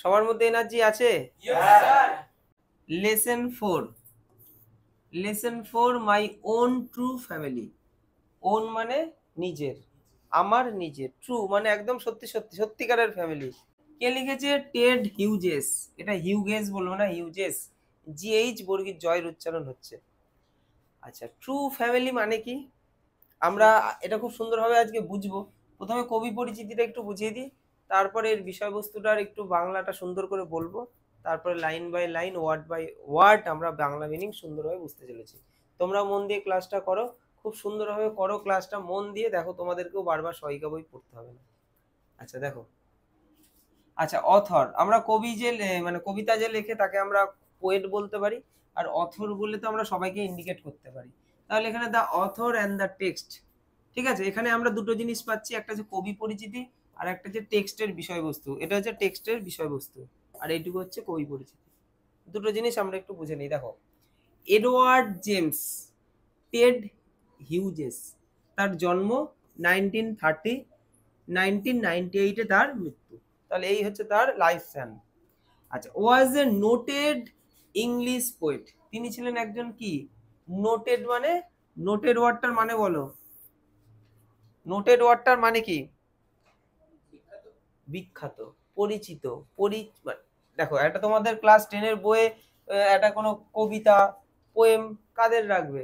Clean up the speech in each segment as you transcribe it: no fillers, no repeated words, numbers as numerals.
সবার মধ্যে এনার্জি আছে? Lesson 4 my own true family. Own মানে নিজের, আমার নিজের, ট্রু মানে একদম সত্যি সত্যি সত্যিকারের ফ্যামিলি। কে লিখেছে? Ted Hughes. এটা হিউগেস বলবো না, হিউজেস। জিএইচ বর্গীর জয়ের উচ্চারণ হচ্ছে। আচ্ছা, ট্রু ফ্যামিলি মানে কি আমরা এটা খুব সুন্দরভাবে আজকে বুঝবো। প্রথমে কবি পরিচিতিটা একটু বুঝিয়ে দিই, তারপরে এর বিষয়বস্তুটার একটু বাংলাটা সুন্দর করে বলবো, তারপরে line by line word by word আমরা বাংলা মিনিং সুন্দরভাবে বুঝতে চলেছি। তোমরা মন দিয়ে ক্লাসটা করো, খুব সুন্দরভাবে করো ক্লাসটা, মন দিয়ে দেখো, তোমাদেরকেও বারবার সহিকা বই পড়তে হবে না। আচ্ছা দেখো, আচ্ছা অথর, আমরা কবি যে মানে কবিতা যে লেখে তাকে আমরা পোয়েট বলতে পারি, আর অথর বলে তো আমরা সবাইকে ইন্ডিকেট করতে পারি। তাহলে এখানে the author and the text, ঠিক আছে, এখানে আমরা দুটো জিনিস পাচ্ছি, একটা হচ্ছে কবি পরিচিতি আর একটা হচ্ছে টেক্সটের বিষয়বস্তু। এটা হচ্ছে টেক্সটের বিষয়বস্তু আর এইটুকু হচ্ছে কবি পরিচিতি। দুটো জিনিস আমরা একটু বুঝে নিই। দেখো, এডওয়ার্ড জেমস টেড হিউজেস, তার জন্ম 1930, 1998-এ তার মৃত্যু। তাহলে এই হচ্ছে তার লাইফ স্প্যান। আচ্ছা, ওয়াজ এ নোটেড ইংলিশ পোয়েট। তিনি ছিলেন একজন কি? নোটেড মানে, নোটেড ওয়ার্ডটার মানে বলো, নোটেড ওয়ার্ডটার মানে কি? বিখ্যাত, পরিচিত, দেখো এটা তোমাদের ক্লাস 10-এর বইয়ে একটা কোনো কবিতা পোয়েম কাদের রাখবে?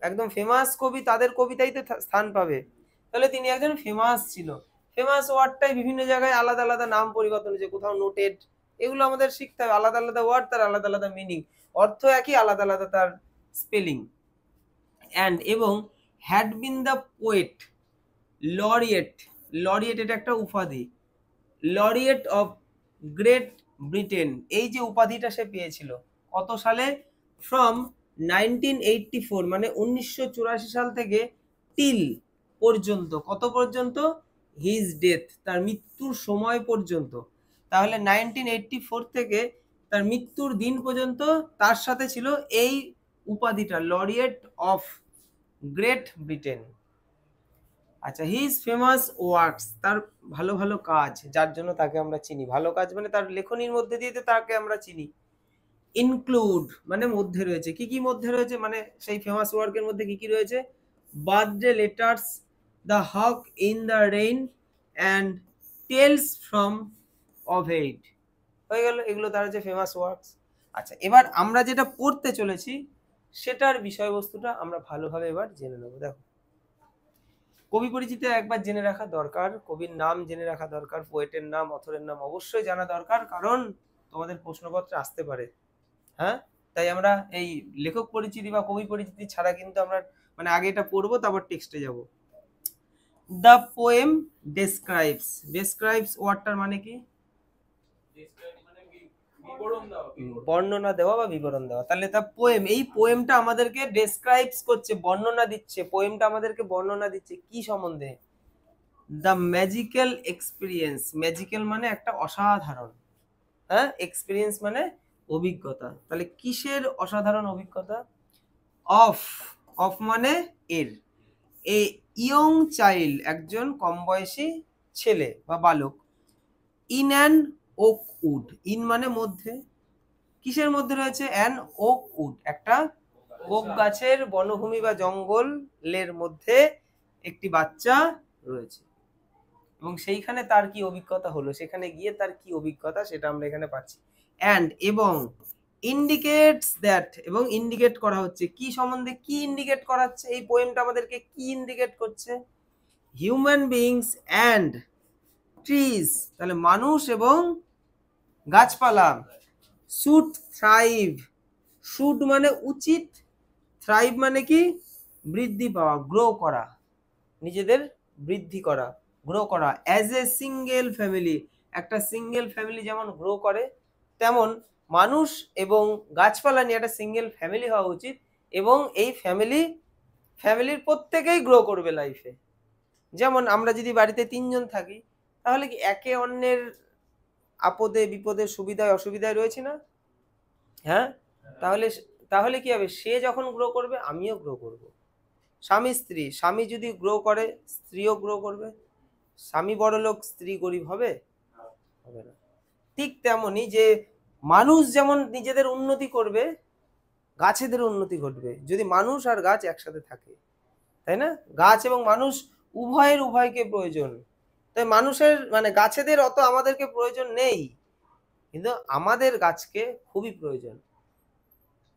একদম ফেমাস কবি, তাদের কবিতাই তো স্থান পাবে। তাহলে তিনি একজন ফেমাস ছিল। ফেমাস ওয়ার্ডটাই বিভিন্ন জায়গায় আলাদা আলাদা নাম পরিবর্তন হয়েছে, কোথাও নোটেড, এগুলো আমাদের শিখতে হবে। আলাদা আলাদা ওয়ার্ড, তার আলাদা আলাদা মিনিং, অর্থ একই, আলাদা আলাদা তার স্পেলিং। অ্যান্ড এবং had been the poet laureate, laureate এটা একটা উপাধি, লরিয়েট অফ গ্রেট ব্রিটেন, এই যে উপাধিটা সে পেয়েছিল কত সালে? ফ্রম 1984 মানে 1984 সাল থেকে টিল পর্যন্ত, কত পর্যন্ত? হিজ ডেথ, তার মৃত্যুর সময় পর্যন্ত। তাহলে 1984 থেকে তার মৃত্যুর দিন পর্যন্ত তার সাথে ছিল এই উপাধিটা, লরিয়েট অফ গ্রেট ব্রিটেন। আচ্ছা, হিজ ফেমাস ওয়ার্কস, তার ভালো ভালো কাজ, যার জন্য তাকে আমরা চিনি। ভালো কাজ মানে তার লেখনীর মধ্যে দিয়ে তো তাকে আমরা চিনি। ইনক্লুড মানে মধ্যে রয়েছে, কি কি মধ্যে রয়েছে মানে সেই ফেমাস ওয়ার্কের মধ্যে কি কি রয়েছে? Birthday letters, the hawk in the rain and tales from Ovid. হয়ে গেল, এগুলো তার হচ্ছে ফেমাস ওয়ার্কস। আচ্ছা, এবার আমরা যেটা পড়তে চলেছি সেটার বিষয়বস্তুটা আমরা ভালোভাবে এবার জেনে নেবো। দেখো, কবি পরিচিতি একবার জেনে রাখা দরকার, কবির নাম জেনে রাখা দরকার, পোয়েটের নাম, অথরের নাম অবশ্যই জানা দরকার, কারণ তোমাদের প্রশ্নপত্রে আসতে পারে। হ্যাঁ, তাই আমরা এই লেখক পরিচিতি বা কবি পরিচিতি ছাড়া কিন্তু আমরা মানে আগে এটা পড়বো, তারপর টেক্সটে যাব। দ্য পোয়েম ডেসক্রাইবস, ডেসক্রাইবস ওয়ার্ডটার মানে কি? বর্ণনা দেওয়া বা বিবরণ দেওয়া। তাহলে তা পোয়েম, এই পোয়েমটা আমাদেরকে ডেসক্রাইবস করছে, বর্ণনা দিচ্ছে, পোয়েমটা আমাদেরকে বর্ণনা দিচ্ছে কি সম্বন্ধে? দ্য ম্যাজিক্যাল এক্সপিরিয়েন্স, ম্যাজিক্যাল মানে একটা অসাধারণ, হ্যাঁ, এক্সপিরিয়েন্স মানে অভিজ্ঞতা। তাহলে কিসের অসাধারণ অভিজ্ঞতা? অফ, অফ মানে এর, এ ইয়ং চাইল্ড একজন কম বয়সী ছেলে বা বালক, in an oak wood, in মানে মধ্যে, কিসের মধ্যে রয়েছে? অ্যান ওক উড, একটা ওক গাছের বনভূমি বা জঙ্গলের মধ্যে একটি বাচ্চা রয়েছে, এবং সেইখানে তার কি অভিজ্ঞতা হলো, সেখানে গিয়ে তার কি অভিজ্ঞতা সেটা আমরা এখানে পাচ্ছি। অ্যান্ড এবং ইন্ডিকেটস দ্যাট, এবং ইন্ডিকেট করা হচ্ছে কি সম্বন্ধে, কি ইন্ডিকেট করাচ্ছে এই পোয়েমটা আমাদেরকে, কি ইন্ডিকেট করছে? হিউম্যান বিংস অ্যান্ড ট্রিজ, তাহলে মানুষ এবং গাছপালা, শুড থ্রাইভ, শুড মানে উচিত, থ্রাইভ মানে কি? বৃদ্ধি পাওয়া, গ্রো করা, নিজেদের বৃদ্ধি করা, গ্রো করা। অ্যাজ এ সিঙ্গেল ফ্যামিলি, একটা সিঙ্গেল ফ্যামিলি যেমন গ্রো করে, তেমন মানুষ এবং গাছপালা নিয়ে একটা সিঙ্গেল ফ্যামিলি হওয়া উচিত, এবং এই ফ্যামিলির প্রত্যেকেই গ্রো করবে লাইফে। যেমন আমরা যদি বাড়িতে 3 জন থাকি, তাহলে কি একে অন্যের আপদে বিপদে সুবিধায় অসুবিধায় রয়েছে না? হ্যাঁ, তাহলে তাহলে কি হবে? সে যখন গ্রো করবে আমিও গ্রো করব। স্বামী স্ত্রী, স্বামী যদি গ্রো করে স্ত্রীও গ্রো করবে। স্বামী বড় লোক স্ত্রী গরিব হবে? হবে না। ঠিক তেমনই যে মানুষ যেমন নিজেদের উন্নতি করবে, গাছেদের উন্নতি ঘটবে যদি মানুষ আর গাছ একসাথে থাকে, তাই না? গাছ এবং মানুষ উভয়কে প্রয়োজন। তাই মানুষের মানে গাছেদের অত আমাদেরকে প্রয়োজন নেই, কিন্তু আমাদের গাছকে খুবই প্রয়োজন।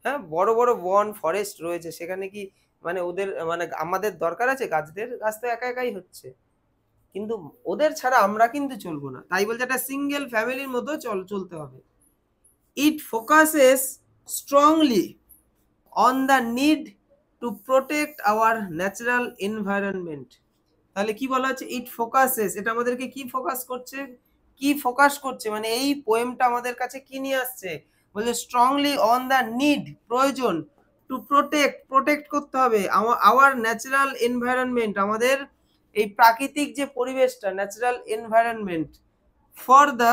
হ্যাঁ, বড় বড় বন ফরেস্ট রয়েছে, সেখানে কি মানে ওদের মানে আমাদের দরকার আছে গাছদের? গাছ তো একা একাই হচ্ছে, কিন্তু ওদের ছাড়া আমরা কিন্তু চলবো না। তাই বলছে একটা সিঙ্গেল ফ্যামিলির মতো চলতে হবে। It focuses strongly on the need to protect our natural environment. তাহলে কি বলা হচ্ছে? ইট ফোকাসেস, এটা আমাদেরকে কি ফোকাস করছে, কি ফোকাস করছে, মানে এই পোয়েমটা আমাদের কাছে কি নিয়ে আসছে? বলছে স্ট্রংলি অন দ্য নিড, প্রয়োজন, টু প্রোটেক্ট করতে হবে আওয়ার ন্যাচারাল এনভায়রনমেন্ট, আমাদের এই প্রাকৃতিক যে পরিবেশটা, natural environment, for the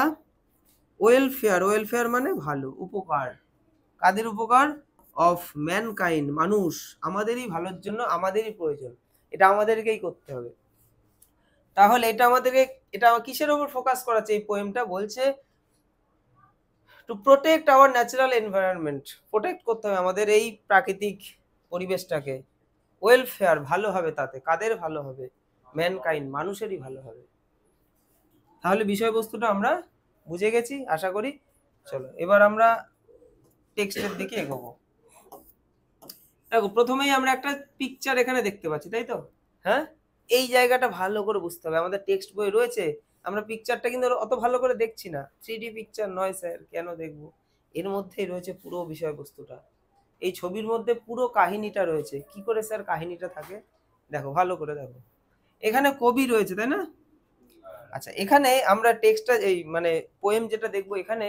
welfare মানে ভালো, উপকার, কাদের উপকার? অফ ম্যানকাইন্ড, মানুষ, আমাদেরই ভালোর জন্য, আমাদেরই প্রয়োজন, এটা আমাদেরকেই করতে হবে। তাহলে এটা আমাদেরকে, এটা কিসের উপর ফোকাস করাচ্ছে এই পোয়েমটা? বলছে two protect our natural environment, protect করতে হবে আমাদের এই প্রাকৃতিক পরিবেশটাকে। ওয়েলফেয়ার, ভালো হবে, তাতে কাদের ভালো হবে? ম্যানকাইন্ড, মানুষেরই ভালো হবে। তাহলে বিষয়বস্তুটা আমরা বুঝে গেছি আশা করি। চলো এবার আমরা টেক্সটের দিকে এগোবো। দেখো প্রথমেই আমরা একটা পিকচার এখানে দেখতে পাচ্ছি, তাই তো? হ্যাঁ, এই জায়গাটা ভালো করে বুঝতে হবে। আমাদের টেক্সট বই রয়েছে, আমরা পিকচারটা কিন্তু অত ভালো করে দেখছি না। 3D পিকচার নয় স্যার, কেন দেখবো? এর মধ্যেই রয়েছে পুরো বিষয়বস্তুটা, এই ছবির মধ্যে পুরো কাহিনীটা রয়েছে। কি করে স্যার কাহিনীটা থাকে? দেখো ভালো করে দেখো, এখানে কবি রয়েছে, তাই না? আচ্ছা, এখানে আমরা টেক্সটটা এই মানে পোয়েম যেটা দেখবো, এখানে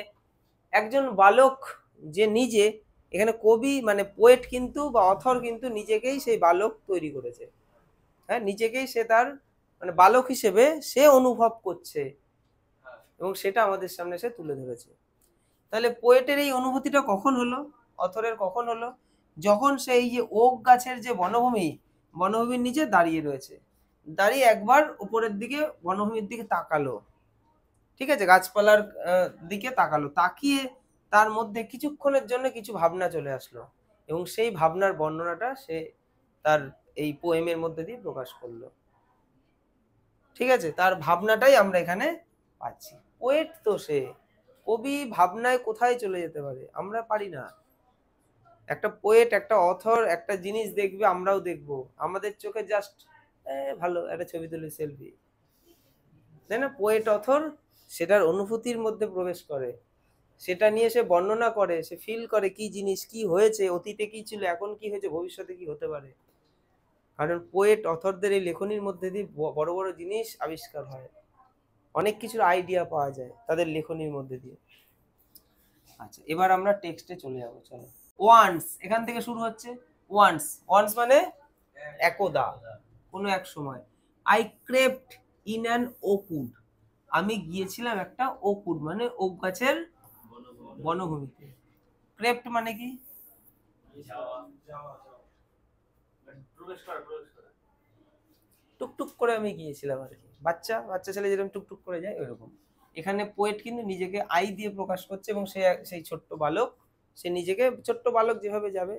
একজন বালক যে নিজে, এখানে কবি মানে পোয়েট কিন্তু বা অথর কিন্তু নিজেকেই সেই বালক তৈরি করেছে। হ্যাঁ, নিজেকেই সে তার মানে বালক হিসেবে সে অনুভব করছে এবং সেটা আমাদের সামনে সে তুলে ধরেছে। তাহলে পোয়েটের এই অনুভূতিটা কখন হলো, অথরের কখন হলো? যখন সেই যে ওক গাছের যে বনভূমির নিচে দাঁড়িয়ে রয়েছে, দাঁড়িয়ে একবার উপরের দিকে বনভূমির দিকে তাকালো, ঠিক আছে, গাছপালার দিকে তাকালো, তাকিয়ে তার মধ্যে কিছুক্ষণের জন্য কিছু ভাবনা চলে আসলো এবং সেই ভাবনার বর্ণনাটা সে তার এই পোয়েমের মধ্যে দিয়ে প্রকাশ করলো। ঠিক আছে, তার ভাবনাটাই আমরা এখানে পাচ্ছি। পোয়েট তো সে, কবি ভাবনায় কোথায় চলে যেতে পারে, আমরা পারি না। একটা পোয়েট, একটা অথর একটা জিনিস দেখবে, আমরাও দেখবো, আমাদের চোখে জাস্ট ভালো একটা ছবি তুলে সেলফি, তাই না? পোয়েট অথর সেটার অনুভূতির মধ্যে প্রবেশ করে, সেটা নিয়ে সে বর্ণনা করে, সে ফিল করে কি জিনিস, কি হয়েছে, অতীতে কি ছিল, এখন কি হয়েছে, ভবিষ্যতে কি হতে পারে। কারণ পোয়েট অথরদের এই লেখনির মধ্যে দিয়ে বড় বড় জিনিস আবিষ্কার হয়, অনেক কিছুর আইডিয়া পাওয়া যায় তাদের লেখনির মধ্যে দিয়ে। আচ্ছা, এবার আমরা টেক্সটে চলে যাবো, চলো। ওয়ান্স, এখান থেকে শুরু হচ্ছে। ওয়ান্স মানে একদা, কোনো এক সময়। আই ক্রেপ্ট ইন অ্যান ওকুড, আমি গিয়েছিলাম একটা ওকুড মানে ওক গাছের বনভূমিতে। ক্রেপ্ট মানে কি? টুকটুক করে আমি গিয়েছিলাম আর কি, বাচ্চা বাচ্চা ছেলে যেরকম টুকটুক করে যায় ওইরকম। এখানে পোয়েট কিন্তু নিজেকে আই দিয়ে প্রকাশ করছে এবং সে সেই ছোট্ট বালক, সে নিজেকে ছোট্ট বালক যেভাবে যাবে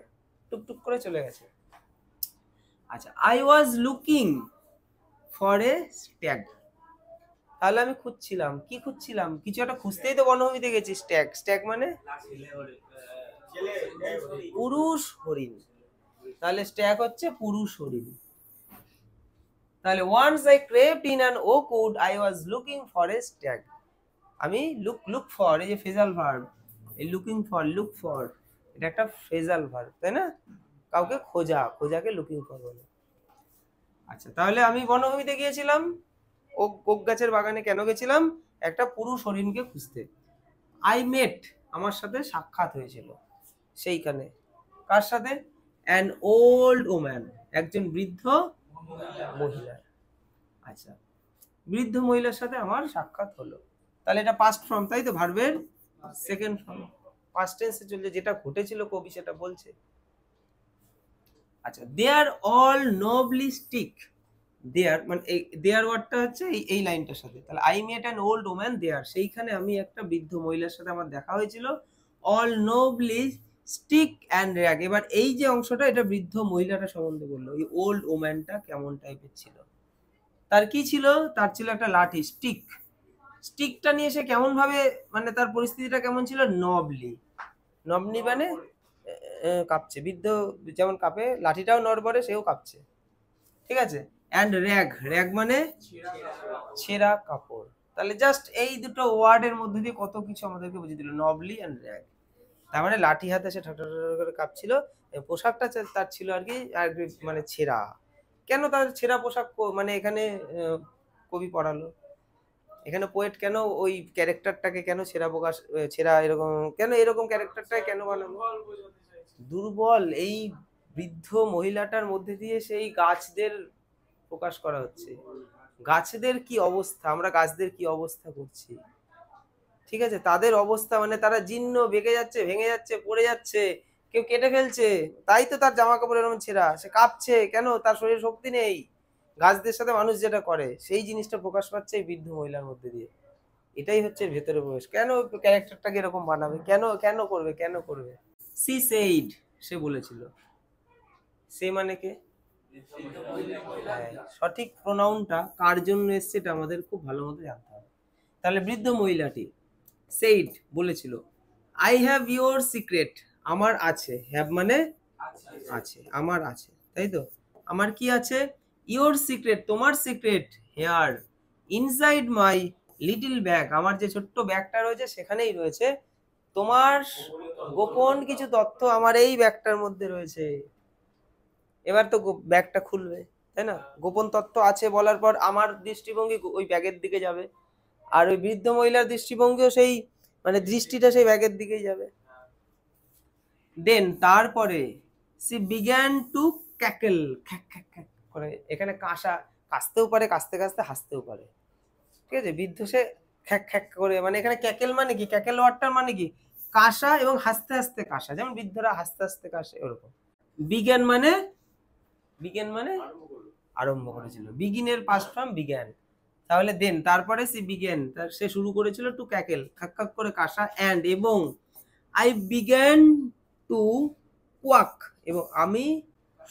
টুকটুক করে চলে গেছে। আচ্ছা, I was looking for a stag, তাহলে আমি খুঁজছিলাম, কি খুঁজছিলাম? কিছু একটা খুঁজতেই তো বনভূমিতে গেছি। স্ট্যাগ মানে পুরুষ হরিণ, তাহলে স্ট্যাগ হচ্ছে পুরুষ হরিণ। তাহলে once I crept in an oakwood I was looking for a stag, আমি লুক ফর, এই যে ফ্রেজাল ভার্ব, এই লুক ফর এটা একটা ফ্রেজাল ভার্ব, তাই না? কাউকে খোঁজাকে লুকিং ফর বলে। আচ্ছা, তাহলে আমি বনভূমিতে গিয়েছিলাম, ওক গাছের বাগানে কেন গেছিলাম? একটা পুরুষ হরিণকে খুঁজতে। আই মেট, আমার সাথে সাক্ষাৎ হয়েছিল সেইখানে, কার সাথে? অ্যান ওল্ড ওম্যান, একজন বৃদ্ধ মহিলা। আচ্ছা, বৃদ্ধ মহিলার সাথে আমার সাক্ষাৎ হলো, তাহলে এটা পাস্ট ফর্ম, তাই তো? ভার্বের সেকেন্ড ফর্ম, পাস্ট টেন্সে চলছে, যেটা ঘটেছিল কবি সেটা বলছে। আচ্ছা, দে আর অল নোবলি স্টিক, দেয়ার মানে এই দেয়ার ওয়ার্ডটা হচ্ছে এই লাইনটার সাথে, তাহলে I met an old woman there, সেইখানে আমি একটা বৃদ্ধ মহিলার সাথে আমার দেখা হয়েছিল। All knobbly stick and rag, এবার এই যে অংশটা এটা বৃদ্ধ মহিলাটা সম্বন্ধে বললো, ওই ওল্ড ওম্যানটা কেমন টাইপের ছিল, তার কি ছিল, তার ছিল একটা লাঠি স্টিক। স্টিকটা নিয়ে সে কেমন ভাবে, মানে তার পরিস্থিতিটা কেমন ছিল, নবলি, নবলি মানে কাঁপছে, বৃদ্ধ যেমন কাঁপে লাঠিটাও নড়বড়ে, সেও কাঁপছে, ঠিক আছে। অ্যান্ড র্যাগ, র্যাগ মানে ছেঁড়া কাপড়। তাহলে জাস্ট এই দুটো ওয়ার্ডের মধ্যে দিয়ে কত কিছু আমাদেরকে বুঝিয়ে দিল, নবলি অ্যান্ড র্যাগ। তার মানে লাঠি হাতে সে ঠাটা করে কাঁপছিল, পোশাকটা তার ছিল আর কি মানে ছেঁড়া। কেন তার ছেঁড়া পোশাক মানে এখানে কবি পড়ালো, এখানে পোয়েট কেন ওই ক্যারেক্টারটাকে কেন ছেঁড়া প্রকাশ, ছেঁড়া এরকম কেন, এরকম ক্যারেক্টারটাকে কেন বানালো, দুর্বল এই বৃদ্ধ মহিলাটার মধ্যে দিয়ে সেই গাছদের প্রকাশ করা হচ্ছে, গাছদের কি অবস্থা, আমরা গাছদের কি অবস্থা করছি, ঠিক আছে, তাদের অবস্থা মানে তারা জীর্ণ, বেঁকে যাচ্ছে, ভেঙে যাচ্ছে, পড়ে যাচ্ছে, কেউ কেটে ফেলছে, তাই তো তার জামা কাপড় এরকম ছেঁড়া, সে কাঁপছে কেন, তার শরীরে শক্তি নেই। গাছদের সাথে মানুষ যেটা করে সেই জিনিসটা প্রকাশ পাচ্ছে এই বৃদ্ধ মহিলার মধ্যে দিয়ে, এটাই হচ্ছে ভেতরে প্রবেশ। কেন ক্যারেক্টারটাকে এরকম বানাবে, কেন কেন করবে, কেন করবে। সি সেইড, সে বলেছিল, সে মানে কে, হ্যাঁ, সঠিক প্রোনাউনটা কার জন্য এসছে এটা আমাদের খুব ভালো মতো জানতে হবে। তাহলে বৃদ্ধ মহিলাটি সেইড বলেছিল, আই হ্যাভ ইউর সিক্রেট, আমার আছে, হ্যাভ মানে আছে, আমার আছে, তাই তো, আমার কি আছে, ইউর সিক্রেট, তোমার সিক্রেট, here inside my little bag, আমার যে ছোট্ট ব্যাগটা রয়েছে সেখানেই রয়েছে, তোমার গোপন কিছু তথ্য আমার এই ব্যাগটার মধ্যে রয়েছে। এবার তো ব্যাগটা খুলবে, তাই না, গোপন তথ্য আছে বলার পর আমার দৃষ্টিভঙ্গি ওই ব্যাগের দিকে যাবে, আর ওই বৃদ্ধ মহিলার দৃষ্টিভঙ্গিও সেই মানে দৃষ্টিটা সেই ব্যাগের দিকেই যাবে। দেন তারপরে সি বিগ্যান টু ক্যাকেল, খ্যাক খ্যাক খ্যাক করে, এখানে কাঁসা, কাশতেও পারে, কাশতে কাশতে হাসতেও পারে, ঠিক আছে, বৃদ্ধ সে খ্যাক খ্যাক করে, মানে এখানে ক্যাকেল মানে কি, ক্যাকেল ওয়ার্ডটার মানে কি, কাশা এবং হাসতে হাসতে কাশা, যেমন বৃদ্ধরা হাসতে হাসতে কাশে ওরকম। বিজ্ঞান মানে, বিজ্ঞান মানে আরম্ভ করেছিল, বিগিনের পাস্ট ফর্ম বিজ্ঞান। তাহলে দেন তারপরে সে বিজ্ঞান, তার সে শুরু করেছিল টু ক্যাকেল, খাক খাক করে কাশা, অ্যান্ড এবং আই বিজ্ঞান টু কোয়াক, এবং আমি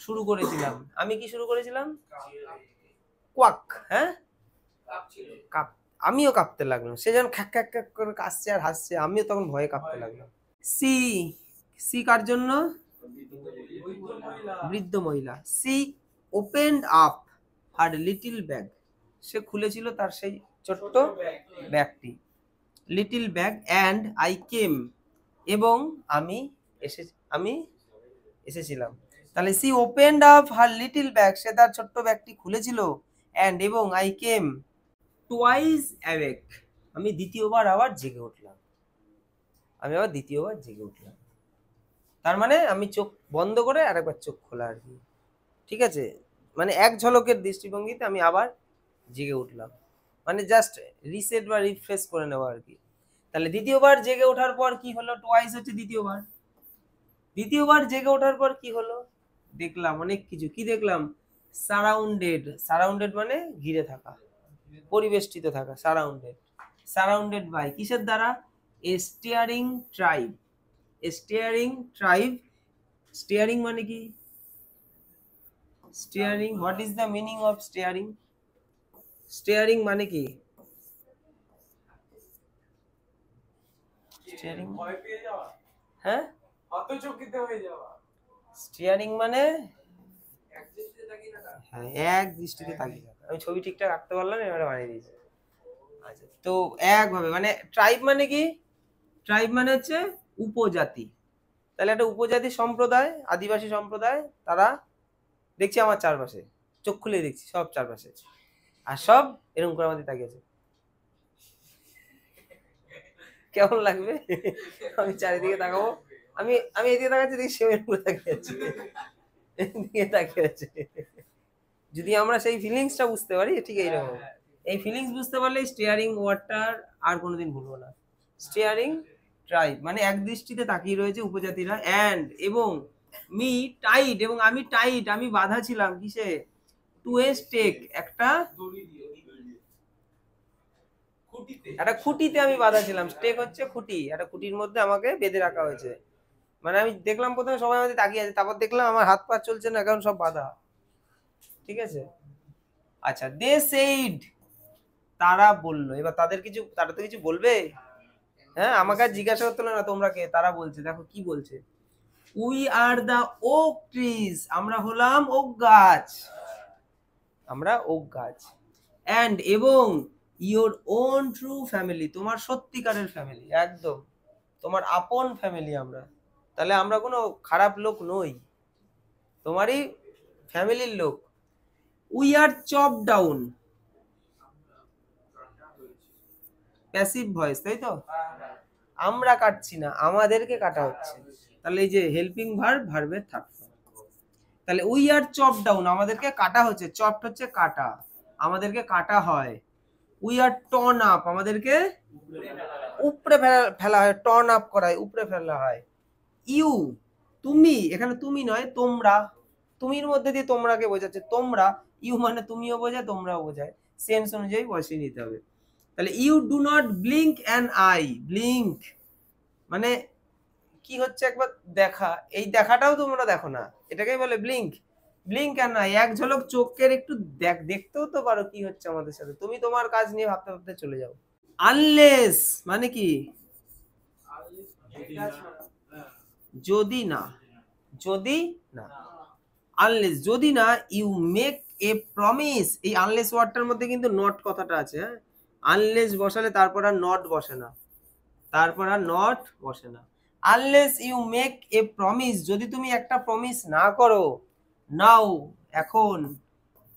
শুরু করেছিলাম, আমি কি শুরু করেছিলাম, কোয়াক, হ্যাঁ, কাঁপ, আমিও কাঁপতে লাগলাম, সে যখন খ্যাক খ্যাক খ্যাক করে কাশছে আর হাসছে, আমিও তখন ভয়ে কাঁপতে লাগলাম। সি, সি কার জন্য, বৃদ্ধ মহিলা, she opened up her little bag, সে খুলেছিল তার সেই ছোট্ট ব্যাগটি, little bag, and I came, এবং আমি আমি এসেছিলাম। তাহলে she opened up her little bag, সে তার ছোট্ট ব্যাগটি খুলেছিল, অ্যান্ড এবং আই কেম টুয়াইস অ্যাওয়েক, আমি দ্বিতীয়বার আবার জেগে উঠলাম, আমি আবার দ্বিতীয়বার জেগে উঠলাম, তার মানে আমি চোখ বন্ধ করে আরেকবার চোখ খোলা আর কি, ঠিক আছে, মানে এক ঝলকের দৃষ্টিভঙ্গিতে আমি আবার জেগে উঠলাম, মানে জাস্ট রিসেট বা রিফ্রেশ করে নেওয়া আর কি। তাহলে দ্বিতীয়বার জেগে ওঠার পর কি হলো, টোয়াইস হচ্ছে দ্বিতীয়বার, দ্বিতীয়বার জেগে ওঠার পর কি হলো, দেখলাম অনেক কিছু, কি দেখলাম, সারাউন্ডেড, সারাউন্ডেড মানে ঘিরে থাকা, পরিবেষ্টিত থাকা, সারাউন্ডেড, সারাউন্ডেড বাই কিসের দ্বারা, a steering tribe, steering tribe, steering মানে কি, steering, what is the meaning of steering, steering মানে কি, স্টিয়ারিং, হ্যাঁ, হতচকিত হয়ে যাওয়া, স্টিয়ারিং মানে হ্যাঁ এক দৃষ্টিতে তাকিয়ে থাকা, আমি ছবি ঠিকঠাক আঁকতে পারলাম না, এবারে বানিয়ে দিয়েছি। আচ্ছা, তো একভাবে মানে ট্রাইব মানে কি, ট্রাইব মানে হচ্ছে উপজাতি, তাহলে একটা উপজাতি সম্প্রদায়, আদিবাসী সম্প্রদায়, তারা দেখছি আমার চারপাশে, চোখ খুলে দেখছি সব চারপাশে, আর সব এরকম করে আমাদের তাকিয়েছে, কেমন লাগবে, আমি চারিদিকে তাকাবো, আমি আমি এদিকে তাকাচ্ছি, দেখি সেও এরকম তাকিয়ে আছে, এদিকে তাকিয়ে আছে, যদি আমরা সেই ফিলিংসটা বুঝতে পারি, ঠিক এইরকম, এই ফিলিংস বুঝতে পারলে স্টিয়ারিং ওয়ার্ডটার আর কোনোদিন ভুলবো না। স্টিয়ারিং ট্রাইব মানে এক দৃষ্টিতে তাকিয়ে রয়েছে উপজাতিরা, অ্যান্ড এবং মি টাইট, এবং আমি টাইট, আমি বাধা ছিলাম কিসে, টু এ স্টেক, একটা খুঁটিতে আমি বাঁধা ছিলাম। স্টেক হচ্ছে খুঁটি, একটা খুঁটির মধ্যে আমাকে বেঁধে রাখা হয়েছে। মানে আমি দেখলাম প্রথমে সবাই আমাদের তাকিয়ে আছে, তারপর দেখলাম আমার হাত পা চলছে না, কারণ সব বাঁধা। ঠিক আছে, আচ্ছা, দে সেইড, তারা বললো। এবার তারা তো কিছু বলবে। হ্যাঁ, আমাকে আর জিজ্ঞাসা করতে হলো না তোমরা কে, তারা বলছে। দেখো কি বলছে, we are the oak trees, আমরা হলাম ওক গাছ, আমরা ওক গাছ। অ্যান্ড এবং ইওর ওন ট্রু ফ্যামিলি, তোমার সত্যিকারের ফ্যামিলি, একদম তোমার আপন ফ্যামিলি আমরা। তাহলে আমরা কোনো খারাপ লোক নই, তোমারই ফ্যামিলির লোক। We are chop down, passive voice, তাই তো? আমরা কাটছি না, আমাদেরকে কাটা হচ্ছে। তাহলে এই যে হেল্পিং ভার্ব, ভার্বের থার্ড ফর্ম। তাহলে উই আর চপ ডাউন, আমাদেরকে কাটা হচ্ছে। চপড হচ্ছে কাটা, আমাদেরকে কাটা হয়। উই আর টর্ন আপ, আমাদেরকে উপরে ফেলা হয়, টর্ন আপ করা হয়, উপরে ফেলা হয়। ইউ, তুমি, এখানে তুমি নয় তোমরা, তুমির মধ্যে দিয়ে তোমরাকে বোঝাচ্ছে, তোমরা। ইউ মানে তুমিও বোঝায়, তোমরাও বোঝায়, সেন্স অনুযায়ী বসিয়ে নিতে হবে। তাহলে you do not blink an eye, blink মানে কি হচ্ছে, একবার দেখা, এই দেখাটাও তোমরা দেখো না, এটাকেই বলে ব্লিঙ্ক। ব্লিঙ্ক অ্যান আই, এক ঝলক চোখের একটু দেখতেও তো পারো কি হচ্ছে আমাদের সাথে, তুমি তোমার কাজ নিয়ে ভাবতে ভাবতে চলে যাও। আনলেস মানে কি, যদি না, যদি না, আনলেস যদি না, ইউ মেক এ প্রমিস, এই আনলেস ওয়ার্ডটার মধ্যে কিন্তু নট কথাটা আছে। হ্যাঁ, আনলেস বসালে তারপর আর নট বসে না, তারপর আর নট বসে না। Unless you make a promise, যদি তুমি একটা প্রমিস না করো, নাও, এখন,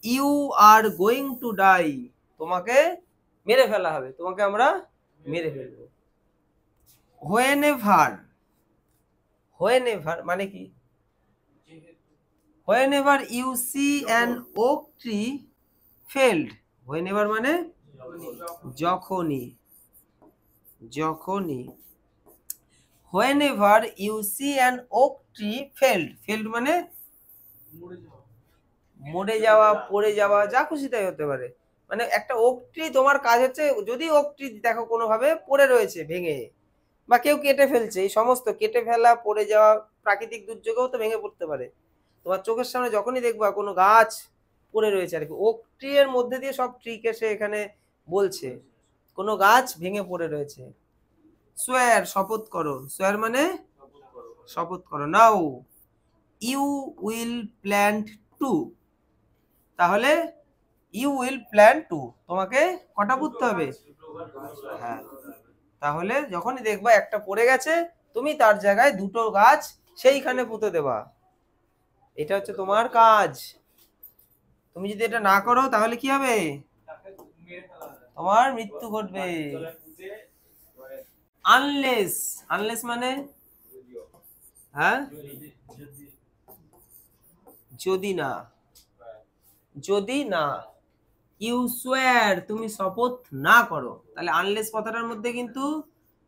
you are going to die, তোমাকে মেরে ফেলা হবে, তোমাকে আমরা মেরে ফেলবো। হোয়েনেভার, হোয়েনেভার মানে কি, whenever you see an oak tree felled, whenever মানে যখনই, যখনই। Whenever you see an oak tree felled, felled মানে মরে যাওয়া, পড়ে যাওয়া, যা খুশি তাই হতে পারে। মানে একটা ওক ট্রি, তোমার কাজ হচ্ছে, যদি ওক ট্রি দেখো কোনোভাবে পড়ে রয়েছে ভেঙে, বা কেউ কেটে ফেলছে, এই সমস্ত কেটে ফেলা, পড়ে যাওয়া, প্রাকৃতিক দুর্যোগেও তো ভেঙে পড়তে পারে। তোমার চোখের সামনে যখনই দেখবা কোনো গাছ পড়ে রয়েছে আর কি, ওক ট্রি এর মধ্যে দিয়ে সব ট্রিকে সে এখানে বলছে, কোনো গাছ ভেঙে পড়ে রয়েছে। সোয়ার, শপথ করো, সোয়ার মানে শপথ করো। Now you will plant two, তাহলে ইউ উইল প্ল্যান টু, তোমাকে কটা পুঁততে হবে? হ্যাঁ, তাহলে যখনই দেখবা একটা পড়ে গেছে, তুমি তার জায়গায় দুটো গাছ সেইখানে পুঁতে দেবা, এটা হচ্ছে তোমার কাজ। তুমি যদি এটা না করো তাহলে কি হবে, তোমার মৃত্যু ঘটবে। আনলেস, আনলেস মানে, হ্যাঁ, যদি না, যদি না। ইউ সোয়ার, তুমি শপথ না করো। তাহলে আনলেস কথাটার মধ্যে কিন্তু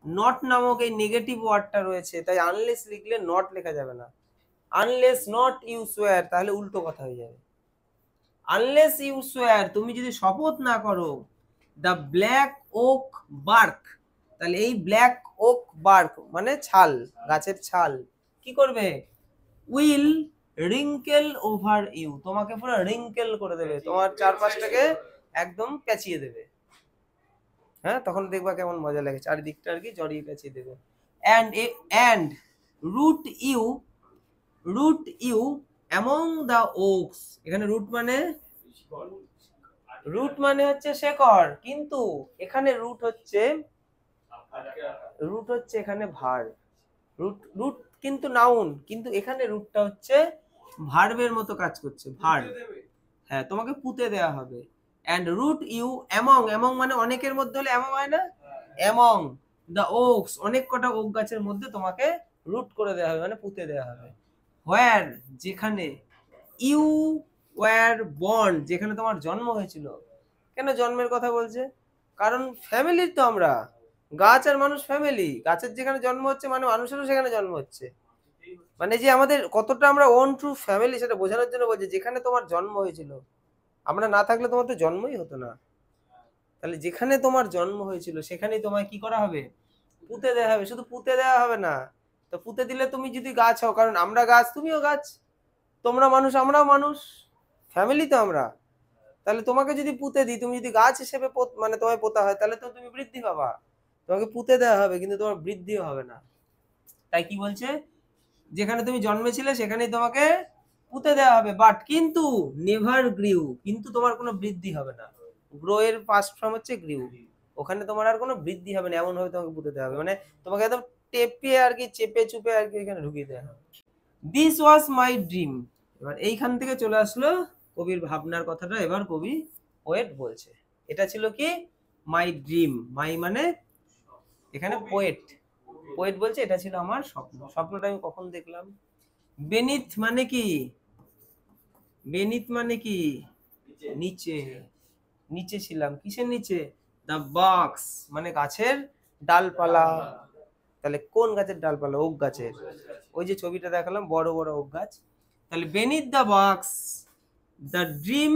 নট নামক এই নেগেটিভ ওয়ার্ডটা রয়েছে, তাই আনলেস লিখলে নট লেখা যাবে না। আনলেস নট ইউ সোয়ার, তাহলে উল্টো কথা হয়ে যাবে। আনলেস ইউ সোয়ার, তুমি যদি শপথ না করো, দ্য ব্ল্যাক ওক বার্ক, তাহলে এই ব্ল্যাক ওক বার্ক মানে ছাল, গাছের ছাল কি করবে, উইল রিঙ্কেল ওভার ইউ, তোমাকে পুরো রিঙ্কেল করে দেবে, তোমার চারপাশটাকে একদম পেঁচিয়ে দেবে। হ্যাঁ, তখন দেখবা কেমন মজা লাগে, চারিদিকটা আর কি জড়িয়ে পেঁচিয়ে দেবে। And root you, root you among the oaks, এখানে রুট মানে হচ্ছে শেকড়, কিন্তু এখানে রুট হচ্ছে এখানে ভার, রুট রুট কিন্তু নাউন, কিন্তু এখানে রুটটা হচ্ছে ভার্বের মতো কাজ করছে, ভার্ব। হ্যাঁ, তোমাকে পুঁতে দেওয়া হবে। And root you among, among মানে অনেকের মধ্যে হলে অ্যামং হয় না, অ্যামং দ্য ওকস, অনেক কটা ওক গাছের মধ্যে তোমাকে রুট করে দেওয়া হবে, মানে পুঁতে দেওয়া হবে। হোয়ার, যেখানে। ইউ ওয়ার বর্ন, যেখানে তোমার জন্ম হয়েছিল। কেন জন্মের কথা বলছে, কারণ ফ্যামিলির তো আমরা, গাছ আর মানুষ ফ্যামিলি, গাছের যেখানে জন্ম হচ্ছে মানে মানুষেরও সেখানে জন্ম হচ্ছে, মানে যে আমাদের কতটা আমরা ওন ট্রু ফ্যামিলি সেটা বোঝানোর জন্য বলছে, যেখানে তোমার জন্ম হয়েছিল, আমরা না থাকলে তোমার তো জন্মই হতো না। তাহলে যেখানে তোমার জন্ম হয়েছিল সেখানেই তোমায় কি করা হবে? পুঁতে দেওয়া হবে। শুধু পুঁতে দেওয়া হবে না, তো পুঁতে দিলে তুমি যদি গাছ হও, কারণ আমরা গাছ তুমিও গাছ, তোমরা মানুষ আমরাও মানুষ, ফ্যামিলি তো আমরা। তাহলে তোমাকে যদি পুঁতে দিই, তুমি যদি গাছ হিসেবে মানে তোমায় পোতা হয়, তাহলে তো তুমি বৃদ্ধি পাবা। তোমাকে পুঁতে দেওয়া হবে কিন্তু তোমার বৃদ্ধিও হবে না। তাই কি বলছে, যেখানে তুমি জন্মেছিলে সেখানেই তোমাকে পুঁতে দেওয়া হবে, বাট কিন্তু নেভার গ্রিউ, কিন্তু তোমার কোনো বৃদ্ধি হবে না। গ্রো এর ফার্স্ট ফর্ম হচ্ছে গ্রিউ। ওখানে তোমার আর কোনো বৃদ্ধি হবে না, এমন ভাবে তোমাকে পুঁতে দেওয়া হবে, মানে তোমাকে একদম টেপে আর কি, চেপে চুপে আর কি এখানে ঢুকিয়ে দেওয়া হবে। This was my dream. এবার এইখান থেকে চলে আসলো কবির ভাবনার কথাটা। এবার কবি পোয়েট বলছে, এটা ছিল কি মাই ড্রিম, মাই মানে এখানে পোয়েট, পোয়েট বলছে এটা ছিল আমার স্বপ্ন। স্বপ্নটা আমি কখন দেখলাম? বেনিথ মানে কি, বেনিথ মানে কি নিচে, নিচে ছিলাম। কিসের নিচে? দা বক্স মানে গাছের ডালপালা। তাহলে কোন গাছের ডালপালা? ওক গাছের। ওই যে ছবিটা দেখালাম বড় বড় ওক গাছ। তাহলে beneath the box the dream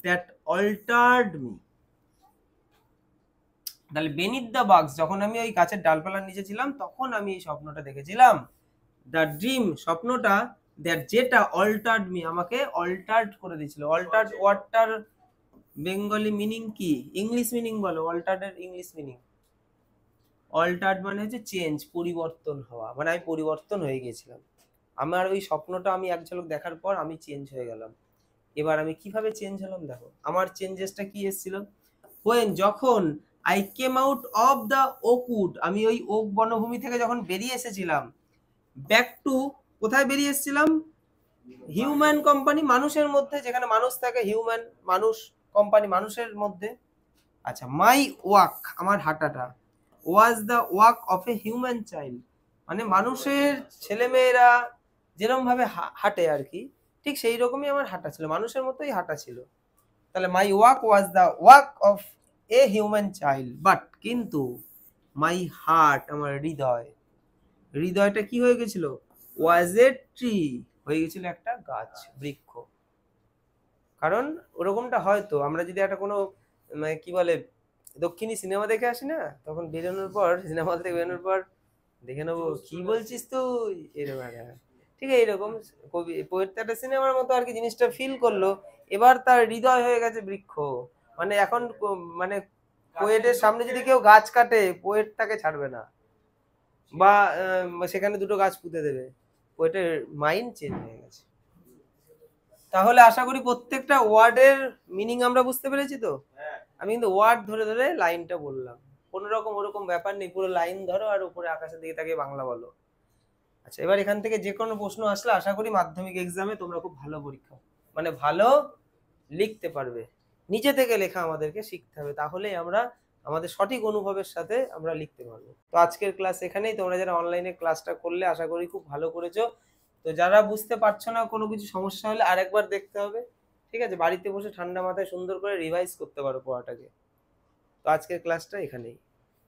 that altered me. তাহলে বেনিথ দা বক্স, যখন আমি ওই গাছের ডালপালার নিচে ছিলাম তখন আমি এই স্বপ্নটা দেখেছিলাম। দ্য ড্রিম স্বপ্নটা, দ্যাট যেটা অল্টার্ড মি আমাকে অল্টার্ড করে দিয়েছিল। অল্টার্ড ওয়ার্ডটার বেঙ্গলি মিনিং কি? ইংলিশ মিনিং বলো, অল্টার্ড এর ইংলিশ মিনিং। অল্টার্ড মানে হচ্ছে চেঞ্জ, পরিবর্তন হওয়া, মানে আমি পরিবর্তন হয়ে গেছিলাম। আমার ওই স্বপ্নটা আমি এক ঝলক দেখার পর আমি চেঞ্জ হয়ে গেলাম। এবার আমি কিভাবে চেঞ্জ হলাম দেখো, আমার চেঞ্জেসটা কি এসেছিল? হোয়েন যখন I came out of the Oakwood, আমি ওই ওক বনভূমি থেকে যখন বেরিয়ে এসেছিলাম, ব্যাক টু, কোথায় বেরিয়ে এসেছিলাম? হিউম্যান কোম্পানি, মানুষের মধ্যে, যেখানে মানুষ থাকে, হিউম্যান মানুষ কোম্পানি মানুষের মধ্যে। আচ্ছা, মাই ওয়াক আমার হাঁটাটা, ওয়াজ the walk of a human child, মানে মানুষের ছেলেমেয়েরা যেরকম ভাবে হাঁটে আর কি, ঠিক সেই রকমই আমার হাঁটা ছিল, মানুষের মতোই হাঁটা ছিল। তাহলে my walk was the walk of a human child, but কিন্তু মাই হার্ট আমার হৃদয়, হৃদয়টা কি হয়ে গেছিল? ওয়াজ এ ট্রি, হয়ে গেছিল একটা গাছ, বৃক্ষ। কারণ ওরকমটা হয়তো আমরা যদি একটা কোনো মানে কি বলে দক্ষিণী সিনেমা দেখে আসি না, তখন বেরোনোর পর, সিনেমা থেকে বেরোনোর পর দেখে নেবো কি বলছিস তুই, এরকম একটা, ঠিক আছে এইরকম কবি পোয়েট একটা সিনেমার মতো আর কি জিনিসটা ফিল করলো। এবার তার হৃদয় হয়ে গেছে বৃক্ষ। মানে এখন মানে পোয়েটের সামনে যদি কেউ গাছ কাটে, পোয়েট তাকে ছাড়বে না, বা সেখানে দুটো গাছ পুঁতে দেবে। পোয়েটের মাইন্ড চেঞ্জ হয়ে গেছে। তাহলে আশা করি প্রত্যেকটা ওয়ার্ডের মিনিং আমরা বুঝতে পেরেছি তো। আমি কিন্তু ওয়ার্ড ধরে ধরে লাইনটা বললাম, কোনো রকম ওরকম ব্যাপার নেই, পুরো লাইন ধরো আর উপরে আকাশের দিকে তাকিয়ে বাংলা বলো। আচ্ছা, এবার এখান থেকে যে কোনো প্রশ্ন আসলে আশা করি মাধ্যমিক এক্সামে তোমরা খুব ভালো পরীক্ষা, মানে ভালো লিখতে পারবে। নিচে থেকে লেখা আমাদেরকে শিখতে হবে, তাহলেই আমরা আমাদের সঠিক অনুভবের সাথে আমরা লিখতে পারবো। তো আজকের ক্লাস এখানেই। তোমরা যারা অনলাইনে ক্লাসটা করলে আশা করি খুব ভালো করেছো। তো যারা বুঝতে পারছো না, কোনো কিছু সমস্যা হলে আরেকবার দেখতে হবে, ঠিক আছে? বাড়িতে বসে ঠান্ডা মাথায় সুন্দর করে রিভাইজ করতে পারো পড়াটাকে। তো আজকের ক্লাসটা এখানেই।